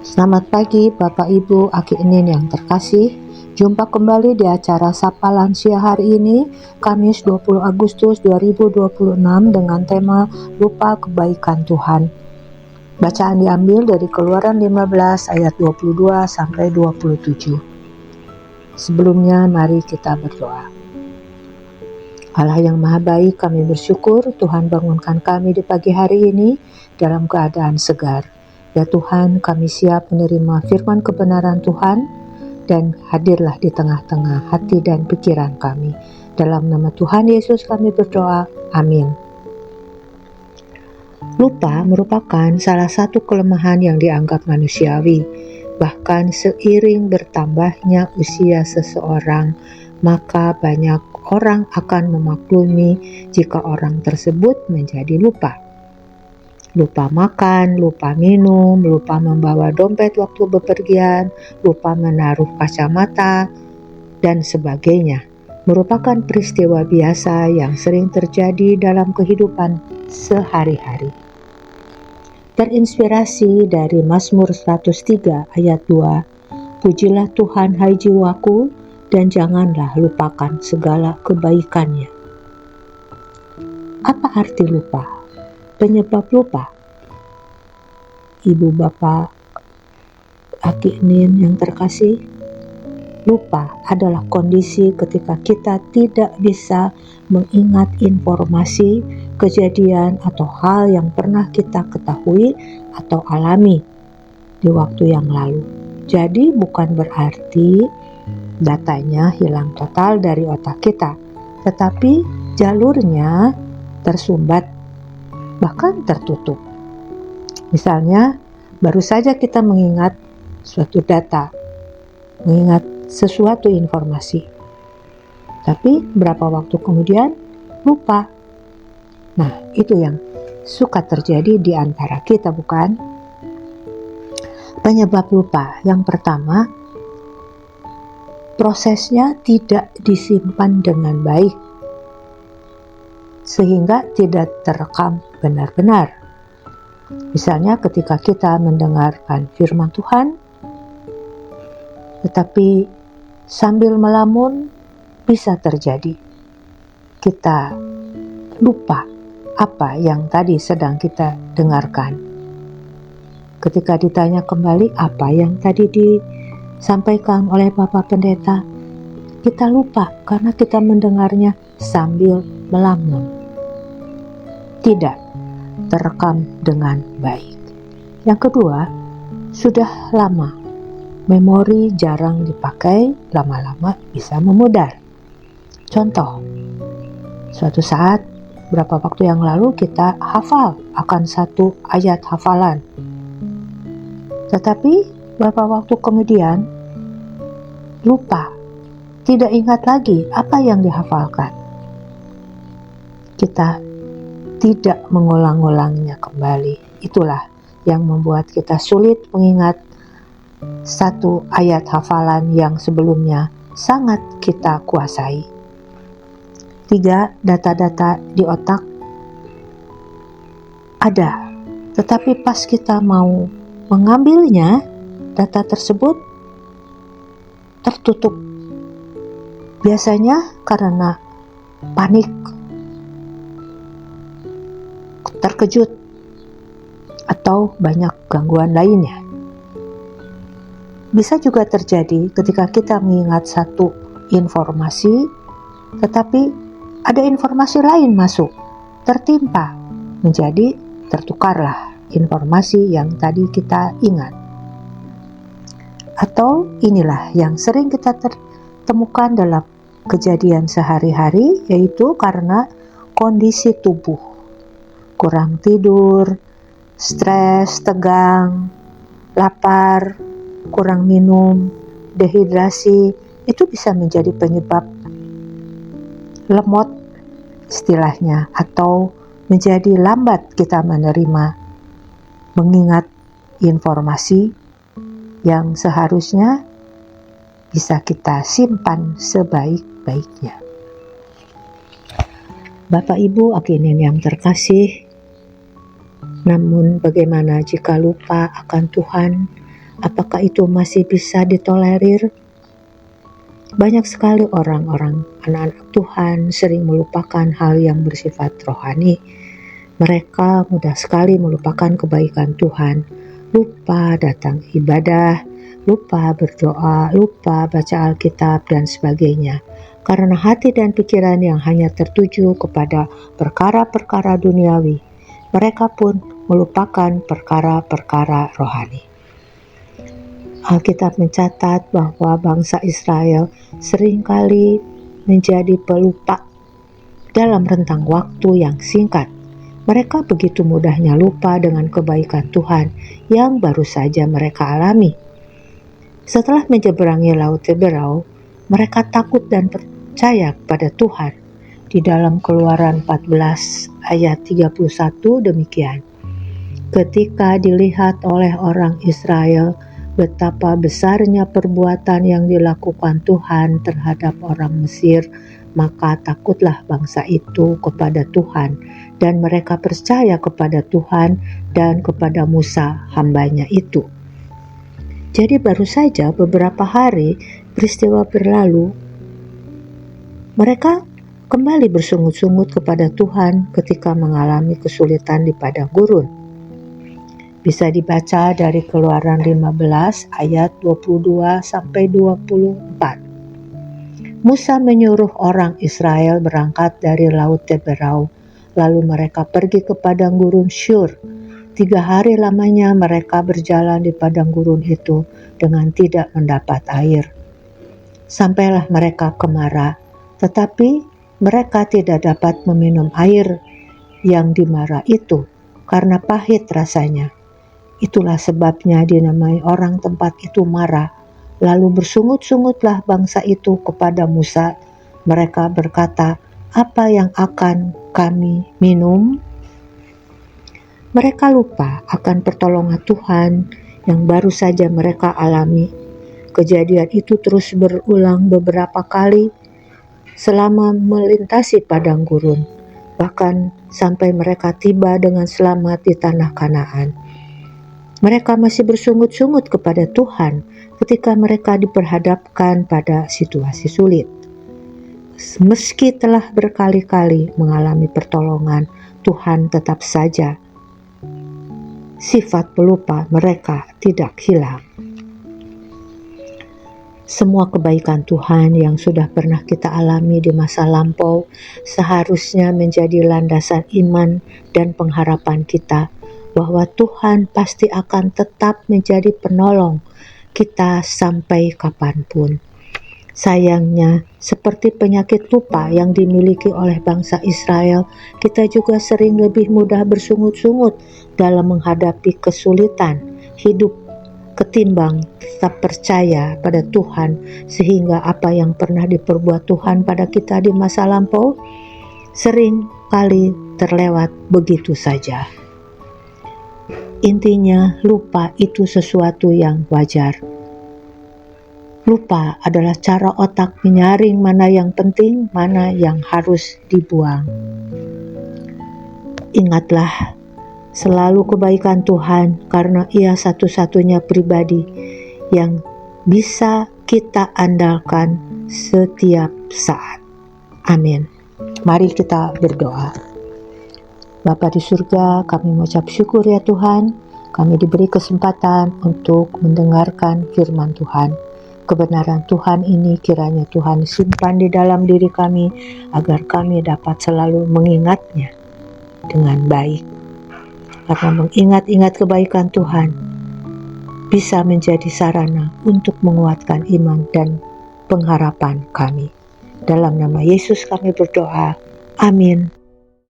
Selamat pagi Bapak Ibu Aki Inin yang terkasih. Jumpa kembali di acara Sapa Lansia hari ini, Kamis 20 Agustus 2026 dengan tema Lupa Kebaikan Tuhan. Bacaan diambil dari Keluaran 15 ayat 22 sampai 27. Sebelumnya mari kita berdoa. Allah yang Maha Baik, kami bersyukur Tuhan bangunkan kami di pagi hari ini dalam keadaan segar. Ya Tuhan, kami siap menerima firman kebenaran Tuhan dan hadirlah di tengah-tengah hati dan pikiran kami. Dalam nama Tuhan Yesus kami berdoa, amin. Lupa merupakan salah satu kelemahan yang dianggap manusiawi. Bahkan seiring bertambahnya usia seseorang, maka banyak orang akan memaklumi jika orang tersebut menjadi lupa. Lupa makan, lupa minum, lupa membawa dompet waktu bepergian, lupa menaruh kacamata, dan sebagainya. Merupakan peristiwa biasa yang sering terjadi dalam kehidupan sehari-hari. Terinspirasi dari Mazmur 103 ayat 2, Pujilah Tuhan hai jiwaku, dan janganlah lupakan segala kebaikannya. Apa arti lupa? Penyebab lupa. Ibu bapak Aki Inin yang terkasih, lupa adalah kondisi ketika kita tidak bisa mengingat informasi, kejadian atau hal yang pernah kita ketahui atau alami di waktu yang lalu. Jadi bukan berarti datanya hilang total dari otak kita, tetapi jalurnya tersumbat bahkan tertutup. Misalnya, baru saja kita mengingat suatu data, mengingat sesuatu informasi, tapi berapa waktu kemudian lupa. Nah, itu yang suka terjadi di antara kita, bukan? Penyebab lupa yang pertama, prosesnya tidak disimpan dengan baik, sehingga tidak terekam benar-benar. Misalnya ketika kita mendengarkan firman Tuhan, tetapi sambil melamun bisa terjadi kita lupa apa yang tadi sedang kita dengarkan. Ketika ditanya kembali apa yang tadi disampaikan oleh Bapak Pendeta, kita lupa karena kita mendengarnya sambil melamun. Tidak terekam dengan baik. Yang kedua, sudah lama memori jarang dipakai, lama-lama bisa memudar. Contoh, suatu saat beberapa waktu yang lalu kita hafal akan satu ayat hafalan, tetapi beberapa waktu kemudian lupa, tidak ingat lagi apa yang dihafalkan. Kita tidak mengulang-ulangnya kembali. Itulah yang membuat kita sulit mengingat satu ayat hafalan yang sebelumnya sangat kita kuasai. 3. Data-data di otak ada, tetapi pas kita mau mengambilnya, data tersebut tertutup. Biasanya karena panik, terkejut, atau banyak gangguan lainnya. Bisa juga terjadi ketika kita mengingat satu informasi, tetapi ada informasi lain masuk, tertimpa, menjadi tertukarlah informasi yang tadi kita ingat. Atau inilah yang sering kita temukan dalam kejadian sehari-hari, yaitu karena kondisi tubuh. Kurang tidur, stres, tegang, lapar, kurang minum, dehidrasi, itu bisa menjadi penyebab lemot istilahnya, atau menjadi lambat kita mengingat informasi yang seharusnya bisa kita simpan sebaik-baiknya. Bapak Ibu Aki Inin yang terkasih, namun bagaimana jika lupa akan Tuhan Apakah itu masih bisa ditolerir? Banyak sekali orang-orang, anak-anak Tuhan sering melupakan hal yang bersifat rohani. Mereka mudah sekali melupakan kebaikan Tuhan, lupa datang ibadah, lupa berdoa, lupa baca Alkitab, dan sebagainya. Karena hati dan pikiran yang hanya tertuju kepada perkara-perkara duniawi, mereka pun melupakan perkara-perkara rohani. Alkitab mencatat bahwa bangsa Israel seringkali menjadi pelupa dalam rentang waktu yang singkat. Mereka begitu mudahnya lupa dengan kebaikan Tuhan yang baru saja mereka alami. Setelah menyeberangi Laut Teberau, mereka takut dan percaya kepada Tuhan. Di dalam Keluaran 14 ayat 31 demikian. Ketika dilihat oleh orang Israel betapa besarnya perbuatan yang dilakukan Tuhan terhadap orang Mesir, maka takutlah bangsa itu kepada Tuhan, dan mereka percaya kepada Tuhan dan kepada Musa hambanya itu. Jadi baru saja beberapa hari peristiwa berlalu, mereka kembali bersungut-sungut kepada Tuhan ketika mengalami kesulitan di padang gurun. Bisa dibaca dari Keluaran 15 ayat 22-24. Musa menyuruh orang Israel berangkat dari Laut Teberau, lalu mereka pergi ke padang gurun Syur. 3 hari lamanya mereka berjalan di padang gurun itu dengan tidak mendapat air. Sampailah mereka ke Mara, tetapi mereka tidak dapat meminum air yang di Mara itu karena pahit rasanya. Itulah sebabnya dinamai orang tempat itu Mara. Lalu bersungut-sungutlah bangsa itu kepada Musa. Mereka berkata, "Apa yang akan kami minum?" Mereka lupa akan pertolongan Tuhan yang baru saja mereka alami. Kejadian itu terus berulang beberapa kali selama melintasi padang gurun, bahkan sampai mereka tiba dengan selamat di tanah Kanaan. Mereka masih bersungut-sungut kepada Tuhan ketika mereka diperhadapkan pada situasi sulit. Meski telah berkali-kali mengalami pertolongan, Tuhan tetap saja sifat pelupa mereka tidak hilang. Semua kebaikan Tuhan yang sudah pernah kita alami di masa lampau seharusnya menjadi landasan iman dan pengharapan kita bahwa Tuhan pasti akan tetap menjadi penolong kita sampai kapanpun. Sayangnya, seperti penyakit lupa yang dimiliki oleh bangsa Israel, kita juga sering lebih mudah bersungut-sungut dalam menghadapi kesulitan hidup ketimbang tetap percaya pada Tuhan, sehingga apa yang pernah diperbuat Tuhan pada kita di masa lampau sering kali terlewat begitu saja. Intinya, lupa itu sesuatu yang wajar. Lupa adalah cara otak menyaring mana yang penting, mana yang harus dibuang. Ingatlah selalu kebaikan Tuhan, karena Ia satu-satunya pribadi yang bisa kita andalkan setiap saat. Amin. Mari kita berdoa. Bapa di surga, kami mengucap syukur ya Tuhan, kami diberi kesempatan untuk mendengarkan firman Tuhan. Kebenaran Tuhan ini kiranya Tuhan simpan di dalam diri kami, agar kami dapat selalu mengingatnya dengan baik. Karena mengingat-ingat kebaikan Tuhan bisa menjadi sarana untuk menguatkan iman dan pengharapan kami. Dalam nama Yesus kami berdoa. Amin.